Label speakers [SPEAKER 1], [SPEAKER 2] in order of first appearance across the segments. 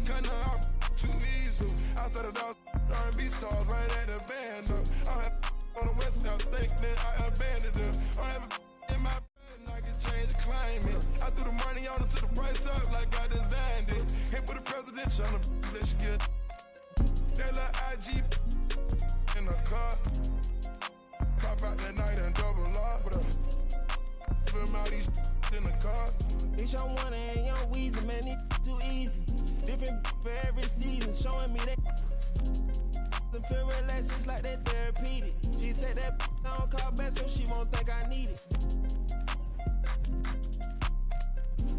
[SPEAKER 1] cutting off too easy. I started off R&B stars right at the band. I had on the West Coast, think that I abandoned them. I have in my bed, I can change the climate. I threw the money on it to the price up like I designed it. Hit with the presidential on the let's get that little IG in the car. Pop out that night and double R. Film out these in the car.
[SPEAKER 2] It's your one and young Weezy, man, it too easy. Different for every season, showing me that and feel relaxed, just like that therapeutic. She take that on call back so she won't think I need it.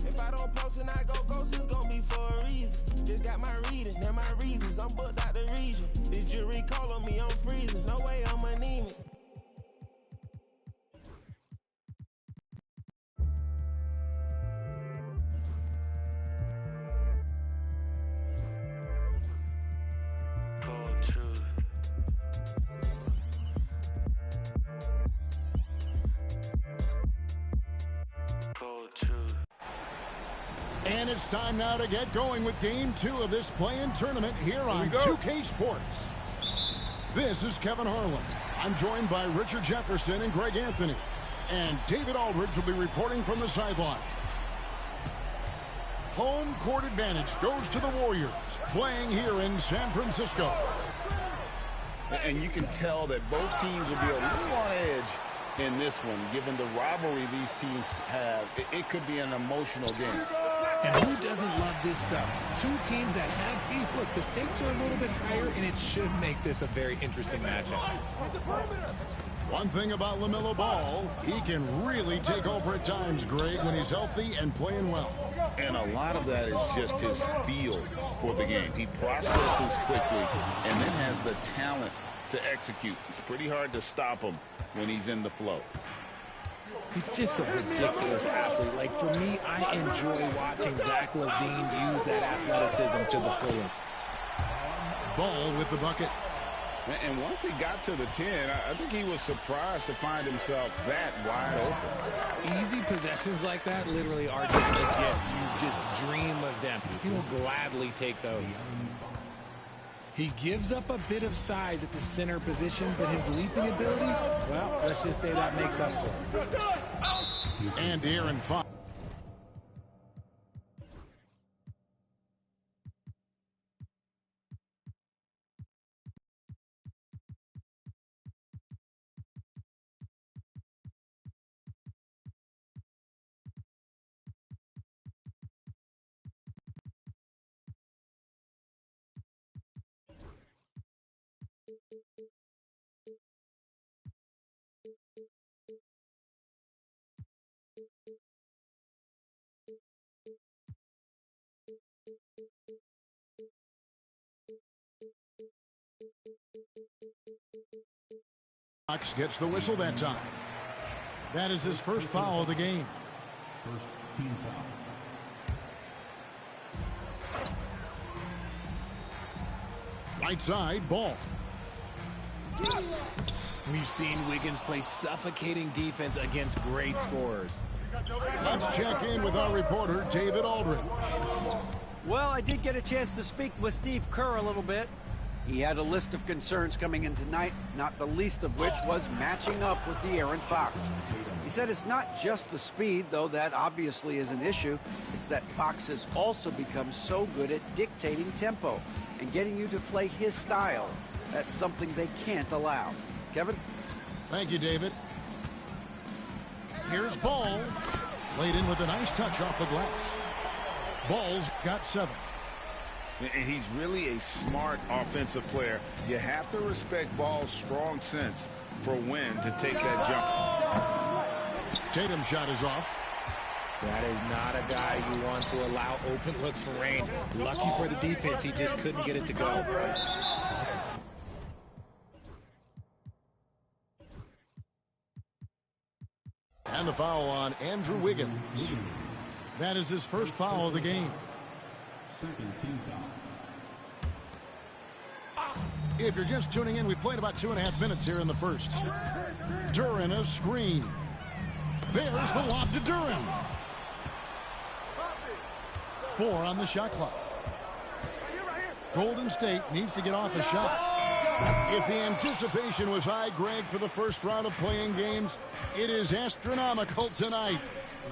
[SPEAKER 2] If I don't post and I go ghost, it's gonna be for a reason. Just got my reading and my reasons. I'm booked out the region. This jury call on me, I'm freezing. No way I'm anemic.
[SPEAKER 3] And it's time now to get going with Game 2 of this play-in tournament here on 2K Sports. This is Kevin Harlan. I'm joined by Richard Jefferson and Greg Anthony. And David Aldridge will be reporting from the sideline. Home court advantage goes to the Warriors, playing here in San Francisco.
[SPEAKER 4] And you can tell that both teams will be a little on edge in this one, given the rivalry these teams have. It could be an emotional game.
[SPEAKER 5] And who doesn't love this stuff? Two teams that have beef. Look, the stakes are a little bit higher, and it should make this a very interesting matchup.
[SPEAKER 3] One thing about LaMelo Ball, he can really take over at times, Greg, when he's healthy and playing well.
[SPEAKER 4] And a lot of that is just his feel for the game. He processes quickly and then has the talent to execute. It's pretty hard to stop him when he's in the flow.
[SPEAKER 5] He's just a ridiculous athlete. Like, for me, I enjoy watching Zach LaVine use that athleticism to the fullest.
[SPEAKER 3] Ball with the bucket.
[SPEAKER 4] And once he got to the 10, I think he was surprised to find himself that wide open.
[SPEAKER 5] Easy possessions like that literally are just a gift. You just dream of them. He will gladly take those. He gives up a bit of size at the center position, but his leaping ability, well, let's just say that makes up for it.
[SPEAKER 3] And Aaron Fox. Fox gets the whistle that time. That is his first foul of the game.
[SPEAKER 6] First team foul.
[SPEAKER 3] Right side, Ball.
[SPEAKER 5] We've seen Wiggins play suffocating defense against great scorers.
[SPEAKER 3] Let's check in with our reporter, David Aldridge.
[SPEAKER 7] Well, I did get a chance to speak with Steve Kerr a little bit. He had a list of concerns coming in tonight, not the least of which was matching up with De'Aaron Fox. He said it's not just the speed, though that obviously is an issue. It's that Fox has also become so good at dictating tempo and getting you to play his style. That's something they can't allow. Kevin?
[SPEAKER 3] Thank you, David. Here's Ball. Laid in with a nice touch off the glass. Ball's got 7.
[SPEAKER 4] And he's really a smart offensive player. You have to respect Ball's strong sense for when to take that jump.
[SPEAKER 3] Tatum's shot is off.
[SPEAKER 5] That is not a guy you want to allow open looks from range. Lucky for the defense, he just couldn't get it to go.
[SPEAKER 3] And the foul on Andrew Wiggins. That is his first foul of the game.
[SPEAKER 6] Second team foul.
[SPEAKER 3] If you're just tuning in, we've played about 2.5 minutes here in the first. Duren a screen. There's the lob to Duren. 4 on the shot clock. Golden State needs to get off a shot. If the anticipation was high, Greg, for the first round of playing games, it is astronomical tonight.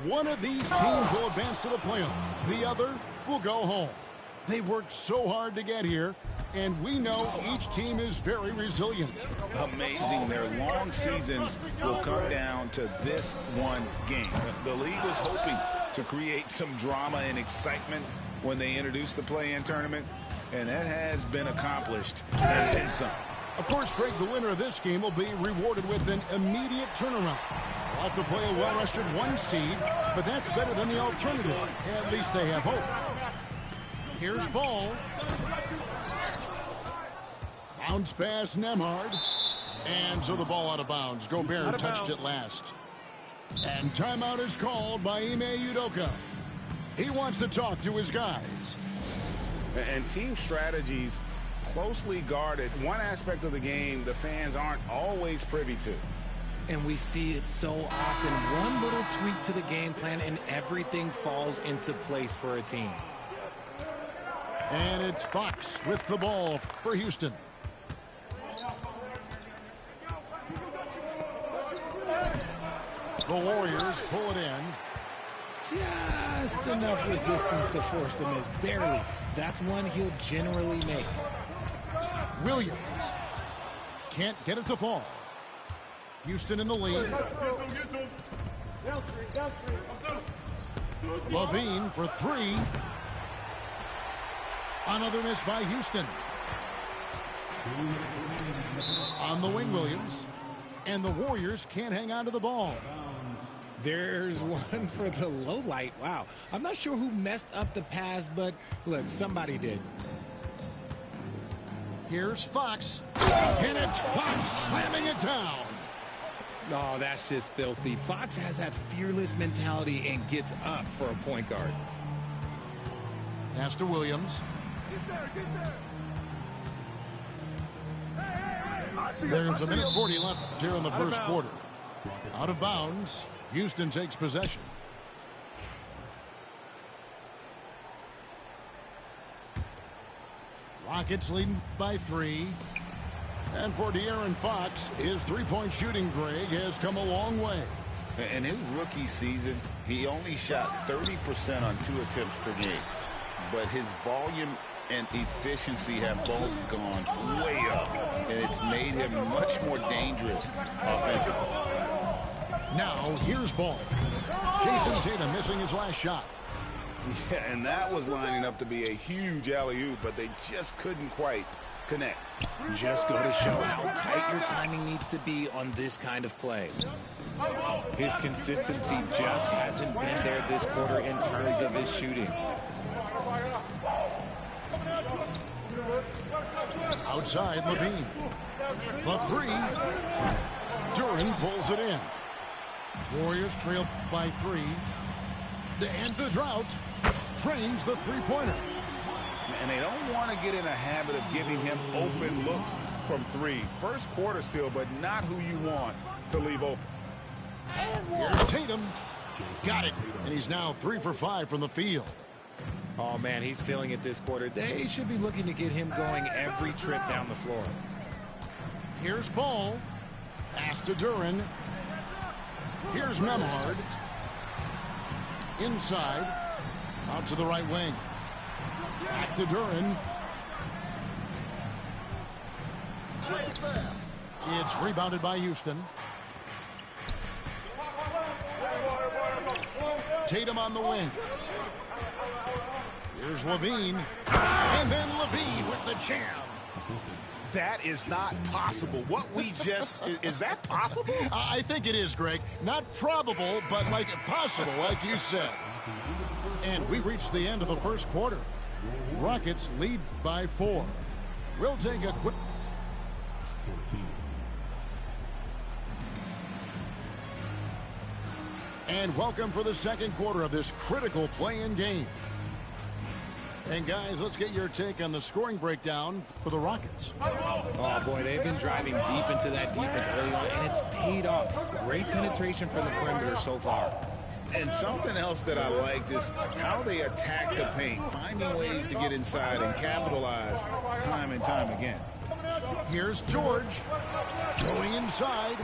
[SPEAKER 3] One of these teams will advance to the playoffs. The other will go home. They've worked so hard to get here, and we know each team is very resilient.
[SPEAKER 4] Amazing. Their long seasons will come down to this one game. The league was hoping to create some drama and excitement when they introduced the play-in tournament, and that has been accomplished and then some.
[SPEAKER 3] Of course, Greg, the winner of this game will be rewarded with an immediate turnaround. They'll have to play a well-rested 1 seed, but that's better than the alternative. At least they have hope. Here's Ball. Bounce pass, Nembhard. And so the ball out of bounds. Gobert touched it last. And timeout is called by Ime Udoka. He wants to talk to his guys.
[SPEAKER 8] And team strategies closely guarded. One aspect of the game the fans aren't always privy to.
[SPEAKER 5] And we see it so often. One little tweak to the game plan and everything falls into place for a team.
[SPEAKER 3] And it's Fox with the ball for Houston. The Warriors pull it in.
[SPEAKER 5] Just enough resistance to force the miss. Barely. That's one he'll generally make.
[SPEAKER 3] Williams can't get it to fall. Houston in the lead. Levine for 3. Another miss by Houston. On the wing, Williams. And the Warriors can't hang on to the ball.
[SPEAKER 5] There's one for the low light. Wow. I'm not sure who messed up the pass, but look, somebody did.
[SPEAKER 3] Here's Fox. And it's Fox slamming it down.
[SPEAKER 5] Oh, that's just filthy. Fox has that fearless mentality and gets up for a point guard.
[SPEAKER 3] Pass to Williams. There's a minute 40 left here in the first quarter. Out of bounds. Houston takes possession. Rockets leading by 3. And for De'Aaron Fox, his three-point shooting, Greg, has come a long way.
[SPEAKER 4] In his rookie season, he only shot 30% on 2 attempts per game. But his volume and efficiency have both gone way up. And it's made him much more dangerous offensively.
[SPEAKER 3] Now, here's Ball. Jason Tatum missing his last shot.
[SPEAKER 8] Yeah, and that was lining up to be a huge alley-oop, but they just couldn't quite connect.
[SPEAKER 5] Just go to show how tight your timing needs to be on this kind of play. His consistency just hasn't been there this quarter in terms of his shooting.
[SPEAKER 3] Outside, Levine. The 3. Duren pulls it in. Warriors trail by 3. To end the drought, trains the three-pointer.
[SPEAKER 8] And they don't want to get in a habit of giving him open looks from 3. First quarter still, but not who you want to leave open.
[SPEAKER 3] Here's Tatum. Got it. And he's now 3 for 5 from the field.
[SPEAKER 5] Oh, man, he's feeling it this quarter. They should be looking to get him going every trip down the floor.
[SPEAKER 3] Here's Ball. Pass to Duren. Here's Nembhard. Inside. Out to the right wing. Back to Duren. It's rebounded by Houston. Tatum on the wing. Here's Levine. And then Levine with the jam.
[SPEAKER 8] That is not possible. What we just... is that possible?
[SPEAKER 3] I think it is, Greg. Not probable, but like possible, like you said. And we reached the end of the first quarter. Rockets lead by 4. We'll take a quick... And welcome for the second quarter of this critical play-in game. And guys, let's get your take on the scoring breakdown for the Rockets.
[SPEAKER 5] Oh boy, they've been driving deep into that defense early on, and it's paid off. Great penetration from the perimeter so far.
[SPEAKER 8] And something else that I liked is how they attack the paint, finding ways to get inside and capitalize time and time again.
[SPEAKER 3] Here's George going inside,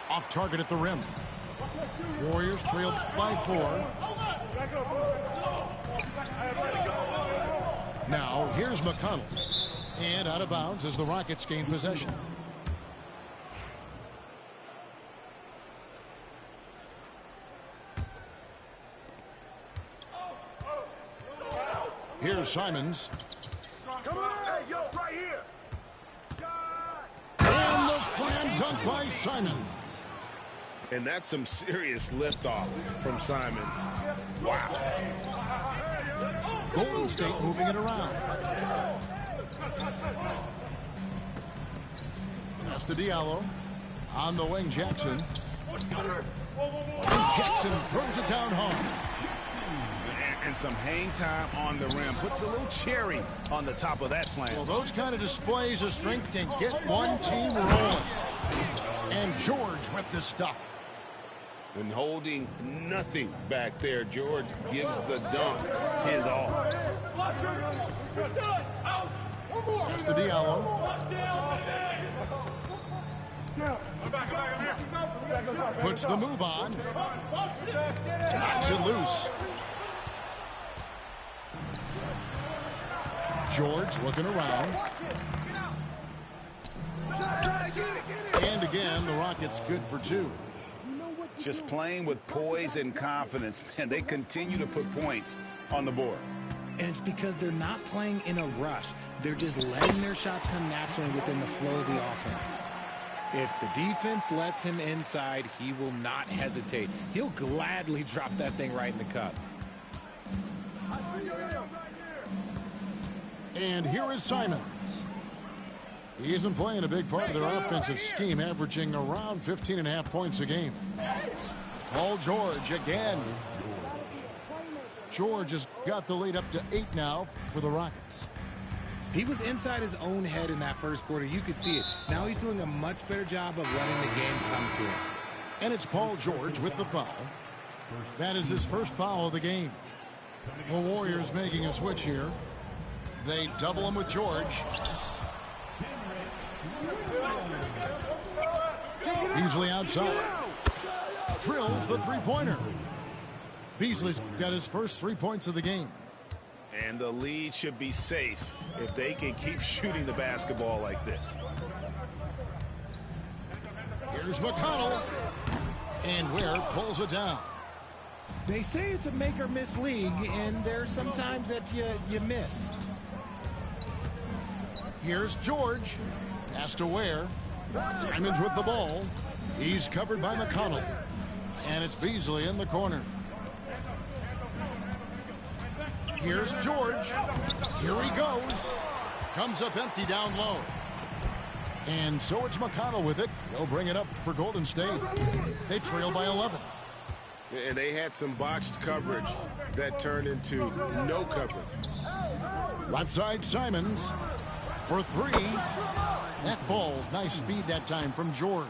[SPEAKER 3] off target at the rim. Warriors trailed by 4. Now here's McConnell, and out of bounds as the Rockets gain possession. Here's Simons.
[SPEAKER 1] Come on, hey, yo, right here.
[SPEAKER 3] And the slam dunk by Simons.
[SPEAKER 8] And that's some serious liftoff from Simons. Wow.
[SPEAKER 3] Golden State moving it around. Pass to Diallo. On the wing, Jackson. And Jackson throws it down hard.
[SPEAKER 8] And some hang time on the rim. Puts a little cherry on the top of that slam.
[SPEAKER 3] Well, those kind of displays of strength can get one team rolling. And George with the stuff.
[SPEAKER 8] And holding nothing back there, George gives the dunk his all.
[SPEAKER 3] Pass to Diallo. Puts the move on. Knocks it loose. George looking around. And again, the Rockets good for 2.
[SPEAKER 8] Just playing with poise and confidence. Man, they continue to put points on the board.
[SPEAKER 5] And it's because they're not playing in a rush. They're just letting their shots come naturally within the flow of the offense. If the defense lets him inside, he will not hesitate. He'll gladly drop that thing right in the cup.
[SPEAKER 3] And here is Simons. He's been playing a big part of their offensive scheme, averaging around 15.5 points a game. Paul George again. George has got the lead up to 8 now for the Rockets.
[SPEAKER 5] He was inside his own head in that first quarter. You could see it. Now he's doing a much better job of letting the game come to him.
[SPEAKER 3] And it's Paul George with the foul. That is his first foul of the game. The Warriors making a switch here. They double him with George. Beasley outside. Drills the three-pointer. Beasley's got his first 3 points of the game.
[SPEAKER 8] And the lead should be safe if they can keep shooting the basketball like this.
[SPEAKER 3] Here's McConnell. And Ware pulls it down.
[SPEAKER 5] They say it's a make-or-miss league, and there's sometimes that you miss.
[SPEAKER 3] Here's George. Pass to Ware. Simons with the ball. He's covered by McConnell. And it's Beasley in the corner. Here's George. Here he goes. Comes up empty down low. And so it's McConnell with it. He'll bring it up for Golden State. They trail by 11.
[SPEAKER 8] And they had some botched coverage that turned into no coverage.
[SPEAKER 3] Left side Simons for 3. That falls. Nice speed that time from George.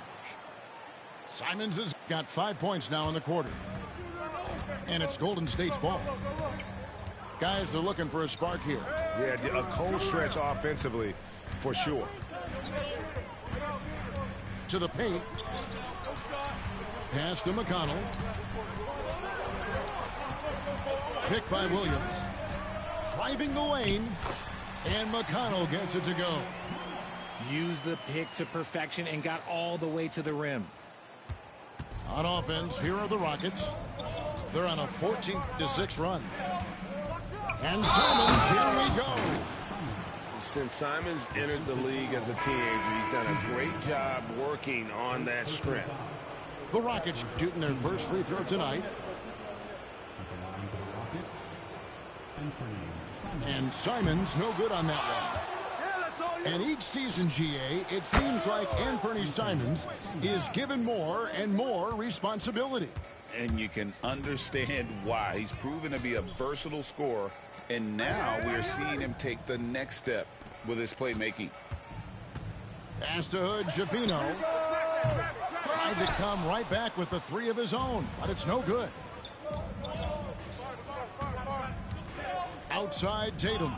[SPEAKER 3] Simons has got 5 points now in the quarter. And it's Golden State's ball. Guys are looking for a spark here.
[SPEAKER 8] Yeah, a cold stretch offensively for sure.
[SPEAKER 3] To the paint. Pass to McConnell. Pick by Williams. Driving the lane. And McConnell gets it to go.
[SPEAKER 5] Used the pick to perfection and got all the way to the rim.
[SPEAKER 3] On offense, here are the Rockets. They're on a 14-6 run. And Simons, here we go.
[SPEAKER 8] Since Simons entered the league as a teenager, he's done a great job working on that strength.
[SPEAKER 3] The Rockets shooting their first free throw tonight. And Simons no good on that one. And each season, GA, it seems like Anthony Simons is given more and more responsibility.
[SPEAKER 8] And you can understand why. He's proven to be a versatile scorer, and now we're seeing him take the next step with his playmaking.
[SPEAKER 3] Pass to Hood, Javino. Tried to come right back with the 3 of his own, but it's no good. Outside Tatum.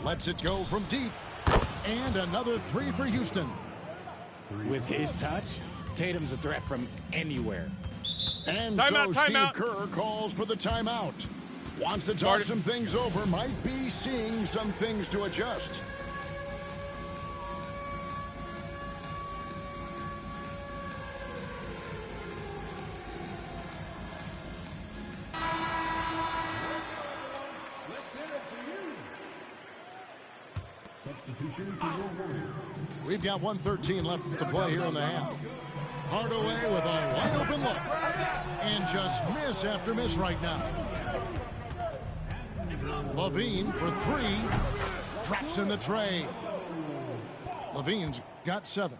[SPEAKER 3] Lets it go from deep. And another three for Houston.
[SPEAKER 5] With his touch, Tatum's a threat from anywhere.
[SPEAKER 3] And
[SPEAKER 9] Timeout,
[SPEAKER 3] so
[SPEAKER 9] timeout.
[SPEAKER 3] Steve Kerr calls for the timeout. Wants to talk some things over. Might be seeing some things to adjust.
[SPEAKER 6] Substitution for your Warriors.
[SPEAKER 3] We've got 1:13 left to play here in the half. Hardaway with a wide open look. And just miss after miss right now. Levine for three. Drops in the tray. Levine's got 7.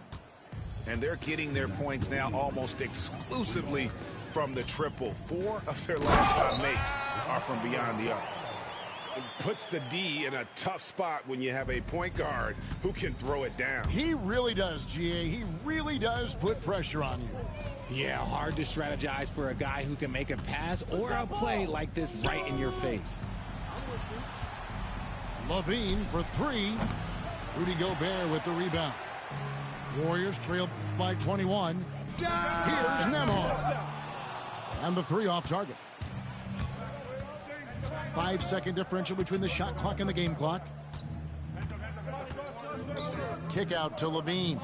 [SPEAKER 8] And they're getting their points now almost exclusively from the triple. 4 of their last 5 makes are from beyond the arc. It puts the D in a tough spot when you have a point guard who can throw it down.
[SPEAKER 3] He really does, GA. He really does put pressure on you.
[SPEAKER 5] Yeah, hard to strategize for a guy who can make a pass or a play like this right in your face.
[SPEAKER 3] Levine for 3. Rudy Gobert with the rebound. Warriors trail by 21. Here's Nembhard. And the 3 off target. 5-second differential between the shot clock and the game clock. Kick out to Levine.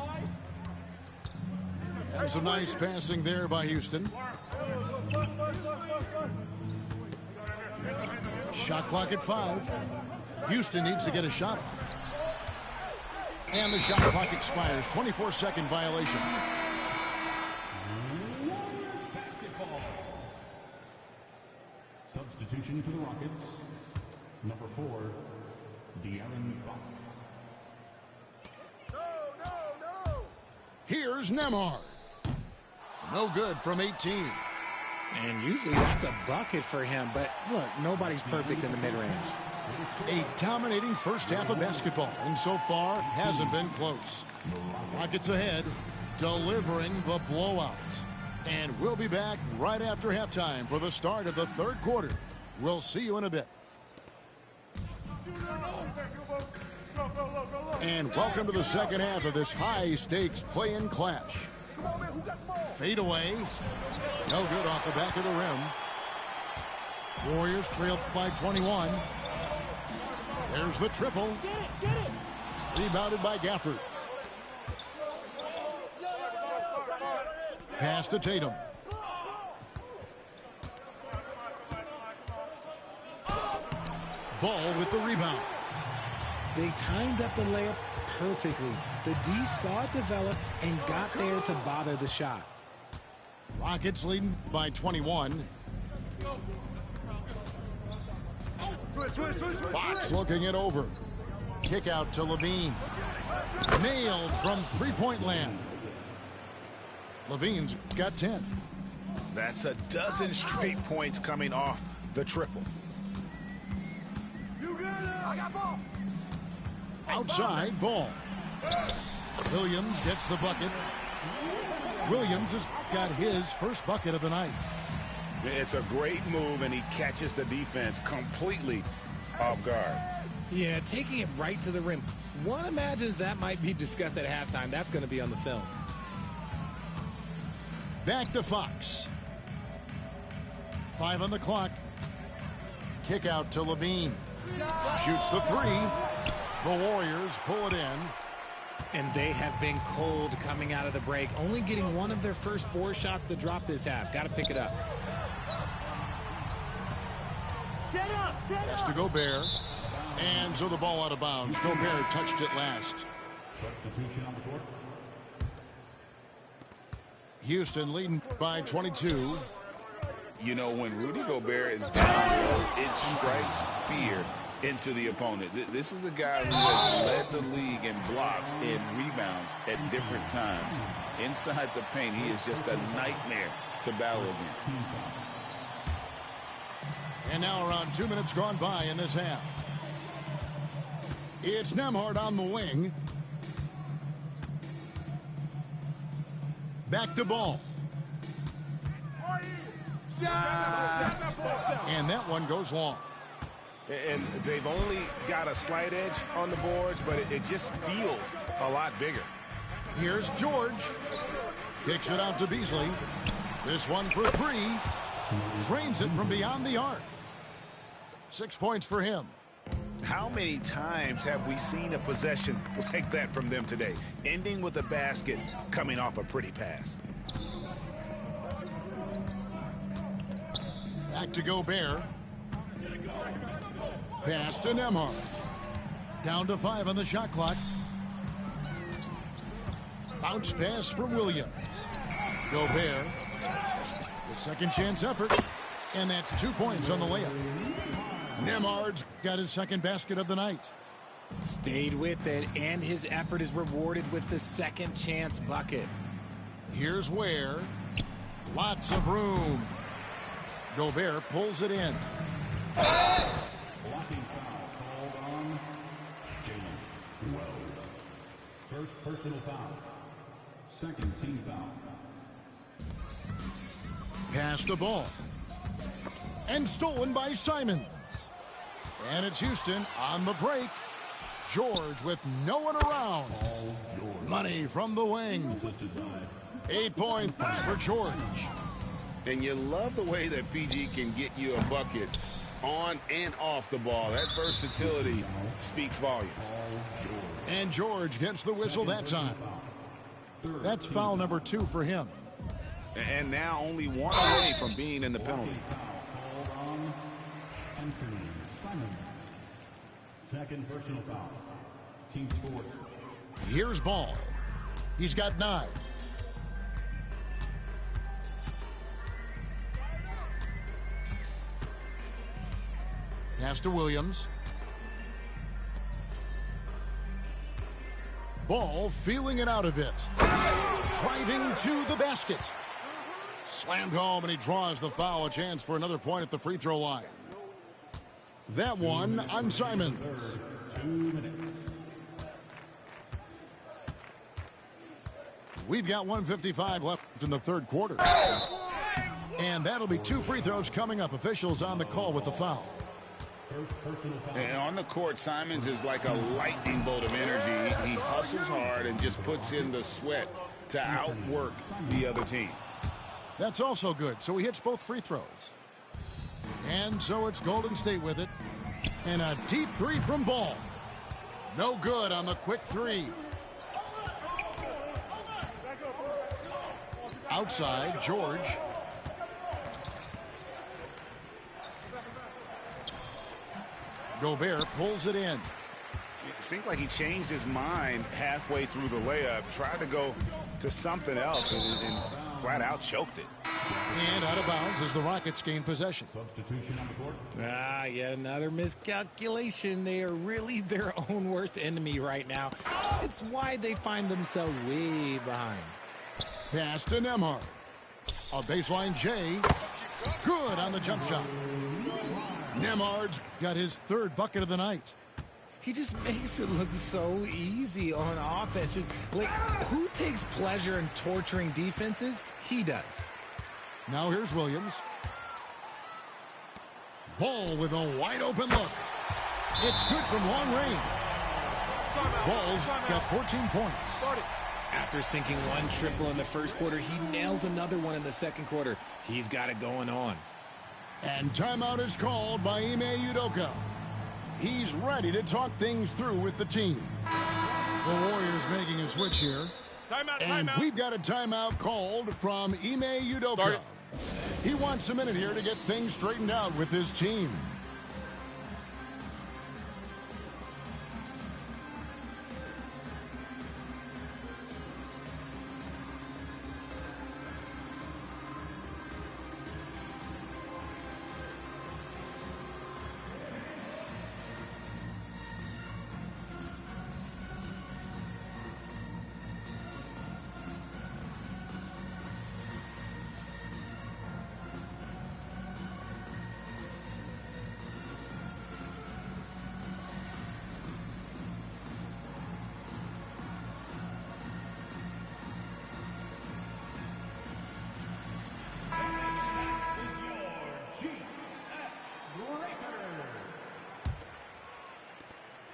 [SPEAKER 3] And some nice passing there by Houston. Shot clock at 5. Houston needs to get a shot off. And the shot clock expires. 24-second violation.
[SPEAKER 6] Substitution for the Rockets. Number 4, De'Aaron Fox.
[SPEAKER 3] Here's Nembhard. No good from 18.
[SPEAKER 5] And usually that's a bucket for him, but look, nobody's perfect in the mid-range.
[SPEAKER 3] A dominating first half of basketball, and so far hasn't been close. Rockets ahead, delivering the blowout. And we'll be back right after halftime for the start of the third quarter. We'll see you in a bit. And welcome to the second half of this high-stakes play-in clash. Fade away. No good off the back of the rim. Warriors trail by 21. There's the triple.
[SPEAKER 2] Get it.
[SPEAKER 3] Rebounded by Gafford. Pass to Tatum. Ball with the rebound.
[SPEAKER 5] They timed up the layup perfectly. The D saw it develop and got there to bother the shot.
[SPEAKER 3] Rockets leading by 21. Fox looking it over. Kick out to Levine. Nailed from three-point land. Levine's got 10.
[SPEAKER 8] That's a dozen straight points coming off the triple.
[SPEAKER 3] Outside ball. Williams gets the bucket. Williams has got his first bucket of the night.
[SPEAKER 8] It's a great move, and he catches the defense completely off guard.
[SPEAKER 5] Yeah, taking it right to the rim. One imagines that might be discussed at halftime. That's going to be on the film.
[SPEAKER 3] Back to Fox. 5 on the clock. Kick out to Levine. Shoots the 3. The Warriors pull it in.
[SPEAKER 5] And they have been cold coming out of the break. Only getting one of their first 4 shots to drop this half. Got to pick it up.
[SPEAKER 3] Pass to Gobert. And so the ball out of bounds. Gobert touched it last.
[SPEAKER 6] Substitution on the court.
[SPEAKER 3] Houston leading by 22.
[SPEAKER 8] You know, when Rudy Gobert is down, it strikes fear into the opponent. This is a guy who has led the league in blocks and rebounds at different times. Inside the paint, he is just a nightmare to battle against.
[SPEAKER 3] And now around 2 minutes gone by in this half. It's Nembhard on the wing. Back to ball. And that one goes long.
[SPEAKER 9] And they've only got a slight edge on the boards, but it just feels a lot bigger.
[SPEAKER 3] Here's George. Kicks it out to Beasley. This one for three. Drains it from beyond the arc. 6 points for him.
[SPEAKER 8] How many times have we seen a possession like that from them today? Ending with a basket, coming off a pretty pass.
[SPEAKER 3] Back to Gobert. Pass to Nembhard. Down to 5 on the shot clock. Bounce pass from Williams. Gobert. The second chance effort. And that's 2 points on the layup. Nembhard's got his second basket of the night.
[SPEAKER 5] Stayed with it, and his effort is rewarded with the second chance bucket.
[SPEAKER 3] Here's Ware. Lots of room. Gobert pulls it in.
[SPEAKER 6] Blocking foul called on Jalen Wells. First personal foul. Second team foul.
[SPEAKER 3] Pass the ball. And stolen by Simons. And it's Houston on the break. George with no one around. Money from the wing. 8 points for George.
[SPEAKER 8] And you love the way that PG can get you a bucket on and off the ball. That versatility speaks volumes.
[SPEAKER 3] And George gets the whistle that time. That's foul number 2 for him.
[SPEAKER 8] And now only one away from being in the penalty.
[SPEAKER 6] Anthony Simons. Second personal foul. Team sport.
[SPEAKER 3] Here's Ball. He's got 9. Pass to Williams. Ball feeling it out a bit. Driving to the basket. Slammed home, and he draws the foul. A chance for another point at the free throw line. That one on Simons.
[SPEAKER 6] 2 minutes.
[SPEAKER 3] We've got 1:55 left in the third quarter. And that'll be 2 free throws coming up. Officials on the call with the foul.
[SPEAKER 8] And on the court, Simons is like a lightning bolt of energy. He hustles hard and just puts in the sweat to outwork the other team.
[SPEAKER 3] That's also good. So he hits both free throws. And so it's Golden State with it. And a deep 3 from Ball. No good on the quick 3. Outside, George. Gobert pulls it in.
[SPEAKER 8] It seemed like he changed his mind halfway through the layup, tried to go to something else, and flat out choked it.
[SPEAKER 3] And out of bounds as the Rockets gain possession.
[SPEAKER 6] Substitution on the court.
[SPEAKER 5] Yet another miscalculation. They are really their own worst enemy right now. It's why they find themselves way behind.
[SPEAKER 3] Pass to Nembhard. A baseline J. Good on the jump shot. Nembhard's got his 3rd bucket of the night.
[SPEAKER 5] He just makes it look so easy on offense. Like, who takes pleasure in torturing defenses? He does.
[SPEAKER 3] Now here's Williams. Ball with a wide open look. It's good from long range. Ball's got 14 points.
[SPEAKER 5] After sinking 1 triple in the first quarter, he nails another one in the second quarter. He's got it going on.
[SPEAKER 3] And timeout is called by Ime Udoka. He's ready to talk things through with the team. The Warriors making a switch here. And we've got a timeout called from Ime Udoka. He wants a minute here to get things straightened out with his team.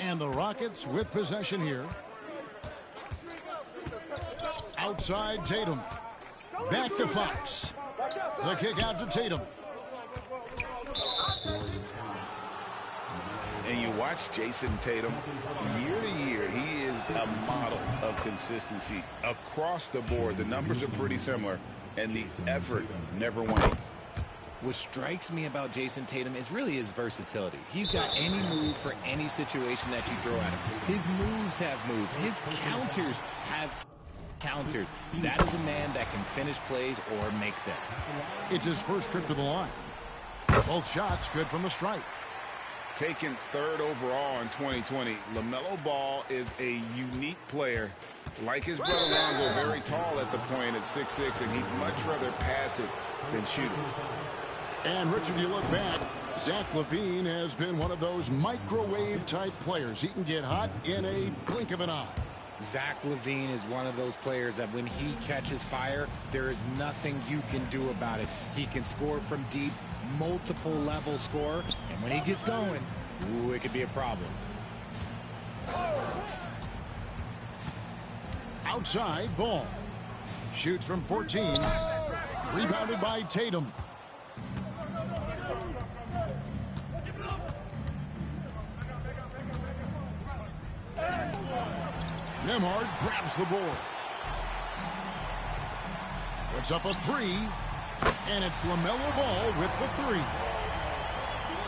[SPEAKER 3] And the Rockets with possession here. Outside Tatum. Back to Fox. The kick out to Tatum.
[SPEAKER 8] And you watch Jason Tatum, year to year, he is a model of consistency across the board. The numbers are pretty similar, and the effort never wanes.
[SPEAKER 5] What strikes me about Jason Tatum is really his versatility. He's got any move for any situation that you throw at him. His moves have moves. His counters have counters. That is a man that can finish plays or make them.
[SPEAKER 3] It's his first trip to the line. Both shots good from the stripe.
[SPEAKER 8] Taken third overall in 2020, LaMelo Ball is a unique player. Like his brother Lonzo, very tall at the point at 6'6", and he'd much rather pass it than shoot it.
[SPEAKER 3] And, Richard, you look back, Zach LaVine has been one of those microwave-type players. He can get hot in a blink of an eye.
[SPEAKER 5] Zach LaVine is one of those players that when he catches fire, there is nothing you can do about it. He can score from deep, multiple level score, and when he gets going, ooh, it could be a problem.
[SPEAKER 3] Outside Ball. Shoots from 14. Rebounded by Tatum. Nembhard grabs the board. Puts up a three. And it's LaMelo Ball with the three.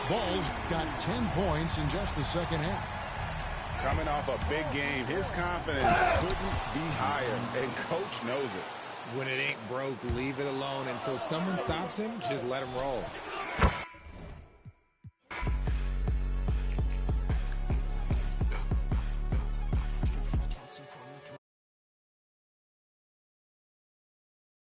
[SPEAKER 3] Ball's got 10 points in just the second half.
[SPEAKER 8] Coming off a big game, his confidence couldn't be higher, and Coach knows it.
[SPEAKER 5] When it ain't broke, leave it alone until someone stops him. Just let him roll.